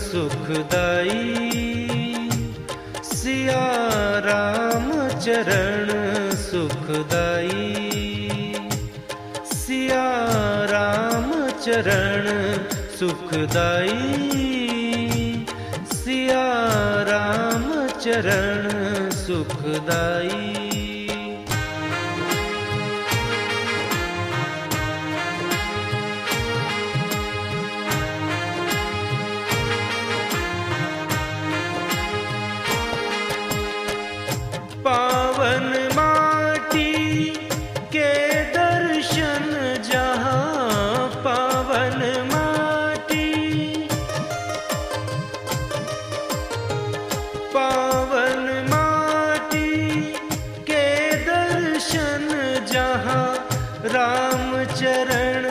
सुखदाई, सिया राम चरण सुखदाई, सिया राम चरण सुखदाई, सिया राम चरण सुखदाई। पावन माटी के दर्शन जहाँ, पावन माटी, पावन माटी के दर्शन जहाँ, राम चरण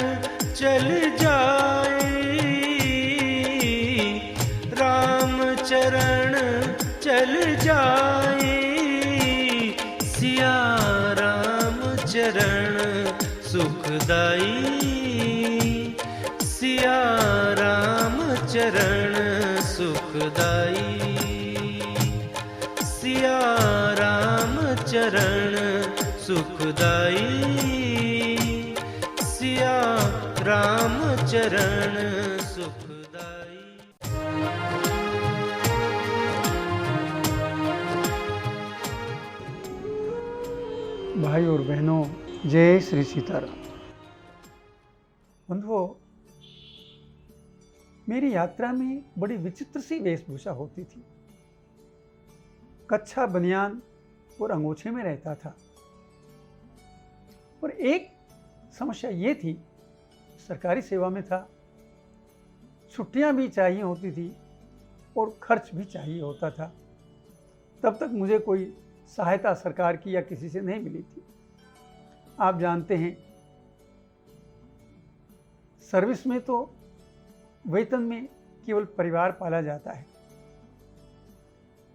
चल जाए, राम चरण चल जाए, सिया राम चरण सुखदाई, सिया राम चरण सुखदाई, सिया राम चरण सुखदाई, सिया राम चरण सुखदाई। भाई और बहनों, जय श्री सीताराम। बंधुओं, मेरी यात्रा में बड़ी विचित्र सी वेशभूषा होती थी। कच्छा बनियान और अंगोछे में रहता था। और एक समस्या ये थी, सरकारी सेवा में था, छुट्टियां भी चाहिए होती थी और खर्च भी चाहिए होता था। तब तक मुझे कोई सहायता सरकार की या किसी से नहीं मिली थी। आप जानते हैं, सर्विस में तो वेतन में केवल परिवार पाला जाता है।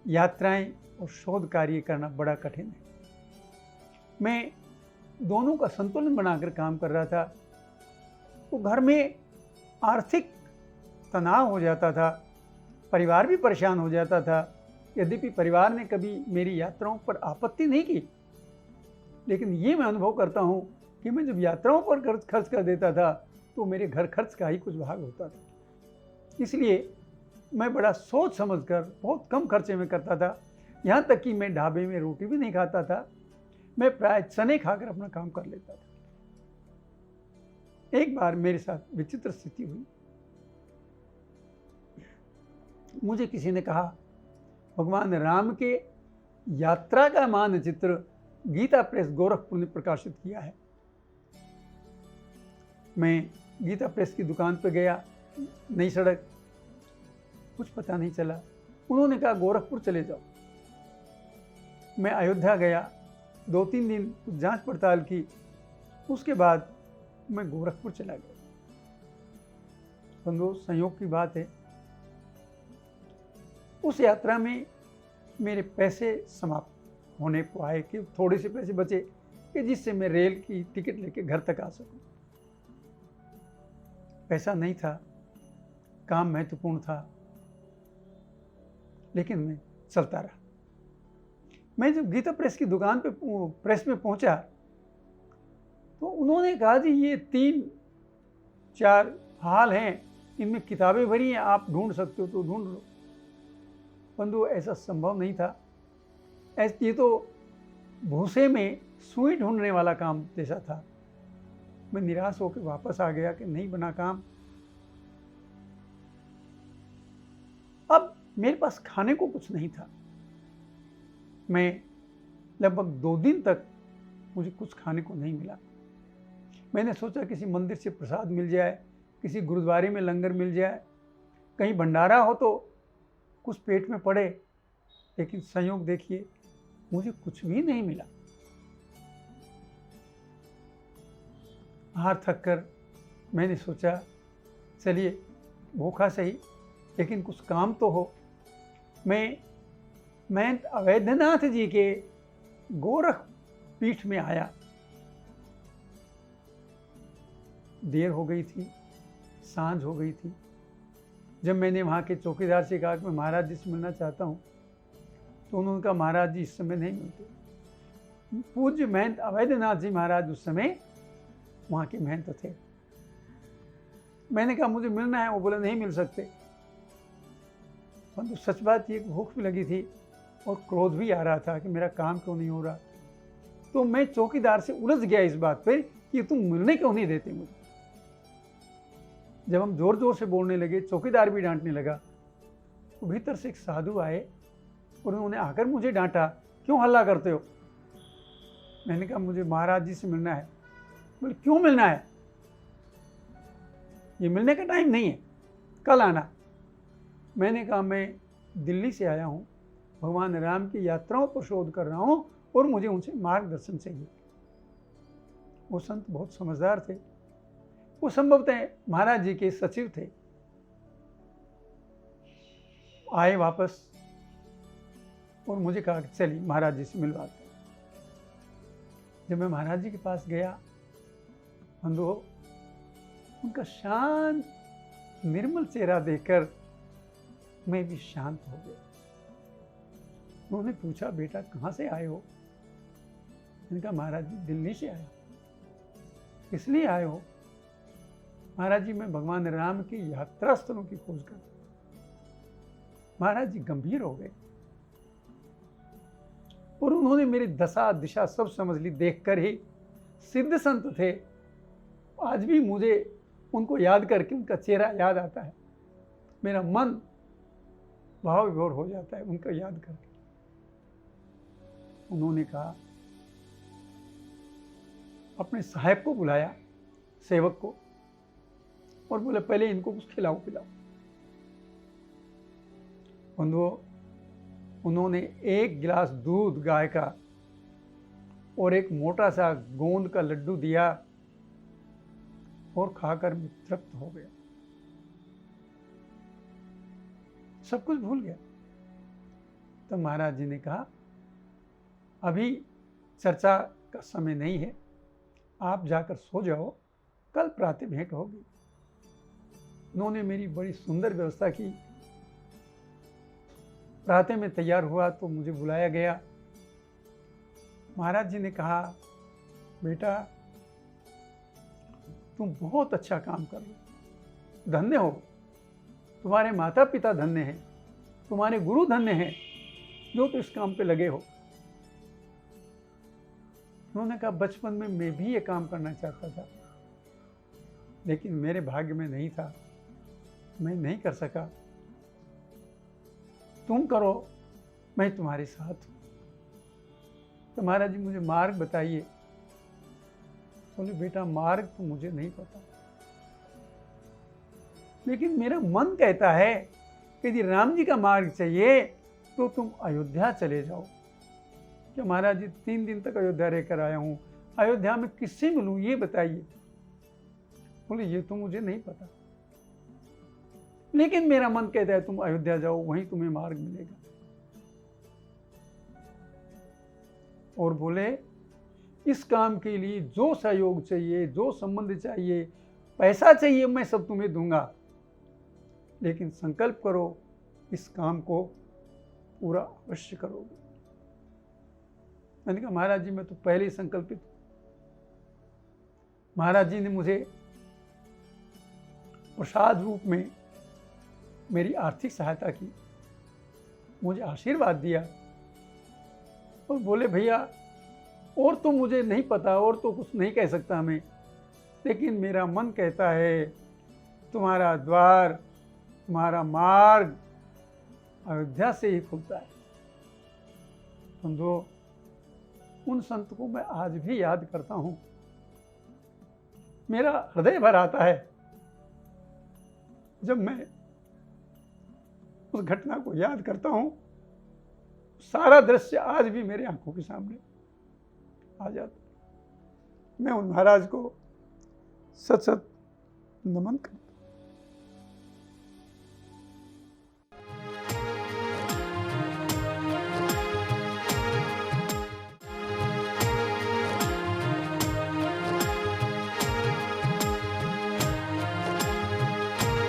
यात्राएं और शोध कार्य करना बड़ा कठिन है। मैं दोनों का संतुलन बनाकर काम कर रहा था, तो घर में आर्थिक तनाव हो जाता था, परिवार भी परेशान हो जाता था। यद्यपि परिवार ने कभी मेरी यात्राओं पर आपत्ति नहीं की, लेकिन ये मैं अनुभव करता हूँ कि मैं जब यात्राओं पर खर्च कर देता था तो मेरे घर खर्च का ही कुछ भाग होता था। इसलिए मैं बड़ा सोच समझकर बहुत कम खर्चे में करता था। यहाँ तक कि मैं ढाबे में रोटी भी नहीं खाता था, मैं प्राय चने खाकर अपना काम कर लेता था। एक बार मेरे साथ विचित्र स्थिति हुई। मुझे किसी ने कहा, भगवान राम के यात्रा का मानचित्र गीता प्रेस गोरखपुर ने प्रकाशित किया है। मैं गीता प्रेस की दुकान पर गया, नई सड़क, कुछ पता नहीं चला। उन्होंने कहा गोरखपुर चले जाओ। मैं अयोध्या गया, 2-3 दिन जांच पड़ताल की, उसके बाद मैं गोरखपुर चला गया। बंधुओं, संयोग की बात है, उस यात्रा में मेरे पैसे समाप्त होने को आए कि थोड़े से पैसे बचे कि जिससे मैं रेल की टिकट लेके घर तक आ सकूं। पैसा नहीं था, काम महत्वपूर्ण था, लेकिन मैं चलता रहा। मैं जब गीता प्रेस की दुकान पे प्रेस में पहुंचा तो उन्होंने कहा, जी ये 3-4 हाल हैं, इनमें किताबें भरी हैं, आप ढूंढ सकते हो तो ढूंढ लो। बंधु, ऐसा संभव नहीं था। ये तो भूसे में सुई ढूंढने वाला काम जैसा था। मैं निराश होकर वापस आ गया कि नहीं बना काम। अब मेरे पास खाने को कुछ नहीं था। मैं लगभग 2 दिन तक मुझे कुछ खाने को नहीं मिला। मैंने सोचा किसी मंदिर से प्रसाद मिल जाए, किसी गुरुद्वारे में लंगर मिल जाए, कहीं भंडारा हो तो कुछ पेट में पड़े। लेकिन संयोग देखिए, मुझे कुछ भी नहीं मिला। हार थक कर मैंने सोचा, चलिए भूखा सही, लेकिन कुछ काम तो हो। मैं अवैधनाथ जी के गोरख पीठ में आया। देर हो गई थी, सांझ हो गई थी। जब मैंने वहाँ के चौकीदार से कहा कि मैं महाराज जी से मिलना चाहता हूँ, तो उन्होंने कहा महाराज जी इस समय नहीं मिलते। पूज्य महंत अवैधनाथ जी महाराज उस समय वहाँ के महंत थे। मैंने कहा मुझे मिलना है, वो बोले नहीं मिल सकते। परंतु सच बात ये, भूख भी लगी थी और क्रोध भी आ रहा था कि मेरा काम क्यों नहीं हो रहा। तो मैं चौकीदार से उलझ गया इस बात पर कि तुम मिलने क्यों नहीं देते मुझे। जब हम जोर जोर से बोलने लगे, चौकीदार भी डांटने लगा, तो भीतर से एक साधु आए और उन्होंने आकर मुझे डांटा, क्यों हल्ला करते हो। मैंने कहा मुझे महाराज जी से मिलना है। बोले क्यों मिलना है, ये मिलने का टाइम नहीं है, कल आना। मैंने कहा मैं दिल्ली से आया हूँ, भगवान राम की यात्राओं पर शोध कर रहा हूँ और मुझे उनसे मार्गदर्शन चाहिए। वो संत बहुत समझदार थे, वो संभवतः महाराज जी के सचिव थे। आए वापस और मुझे कहा कि चलिए महाराज जी से मिलवाते हैं। जब मैं महाराज जी के पास गया, बंधुओं, उनका शांत निर्मल चेहरा देखकर मैं भी शांत हो गया। उन्होंने पूछा बेटा कहाँ से आए हो। मैंने कहा महाराज जी दिल्ली से आया। इसलिए आए हो। महाराज जी मैं भगवान राम की यात्रा स्थलों की खोज कर। महाराज जी गंभीर हो गए और उन्होंने मेरी दशा दिशा सब समझ ली। देखकर ही, सिद्ध संत थे, आज भी मुझे उनको याद करके उनका चेहरा याद आता है, मेरा मन भाव विभोर हो जाता है उनका याद करके। उन्होंने कहा, अपने साहब को बुलाया, सेवक को, और बोले पहले इनको कुछ खिलाओ पिलाओ। बंधुओं, उन्होंने एक गिलास दूध गाय का और एक मोटा सा गोंद का लड्डू दिया और खाकर मैं तृप्त हो गया, सब कुछ भूल गया। तो महाराज जी ने कहा अभी चर्चा का समय नहीं है, आप जाकर सो जाओ, कल प्रातः भेंट होगी। उन्होंने मेरी बड़ी सुंदर व्यवस्था की। प्रातः में तैयार हुआ तो मुझे बुलाया गया। महाराज जी ने कहा बेटा तुम बहुत अच्छा काम कर रहे हो, धन्य हो, तुम्हारे माता पिता धन्य हैं, तुम्हारे गुरु धन्य हैं जो तो इस काम पे लगे हो। उन्होंने कहा बचपन में मैं भी ये काम करना चाहता था, लेकिन मेरे भाग्य में नहीं था, मैं नहीं कर सका। तुम करो, मैं तुम्हारे साथ हूं। तो महाराज जी मुझे मार्ग बताइए। बोले बेटा मार्ग तो मुझे नहीं पता, लेकिन मेरा मन कहता है कि यदि राम जी का मार्ग चाहिए तो तुम अयोध्या चले जाओ। कि महाराज जी 3 दिन तक अयोध्या रहकर आया हूं, अयोध्या में किससे मिलूं ये बताइए। बोले ये तो मुझे नहीं पता, लेकिन मेरा मन कहता है तुम अयोध्या जाओ, वहीं तुम्हें मार्ग मिलेगा। और बोले इस काम के लिए जो सहयोग चाहिए, जो संबंध चाहिए, पैसा चाहिए, मैं सब तुम्हें दूंगा, लेकिन संकल्प करो इस काम को पूरा अवश्य करोगे। मैंने कहा महाराज जी मैं तो पहले ही संकल्पित हूं। महाराज जी ने मुझे प्रसाद रूप में मेरी आर्थिक सहायता की, मुझे आशीर्वाद दिया और बोले भैया और तो मुझे नहीं पता, और तो कुछ नहीं कह सकता मैं, लेकिन मेरा मन कहता है तुम्हारा द्वार, तुम्हारा मार्ग अयोध्या से ही खुलता है। बंधुओं, उन संत को मैं आज भी याद करता हूं, मेरा हृदय भर आता है जब मैं उस घटना को याद करता हूं। सारा दृश्य आज भी मेरे आंखों के सामने आ जाता। मैं उन महाराज को सत सत नमन करता।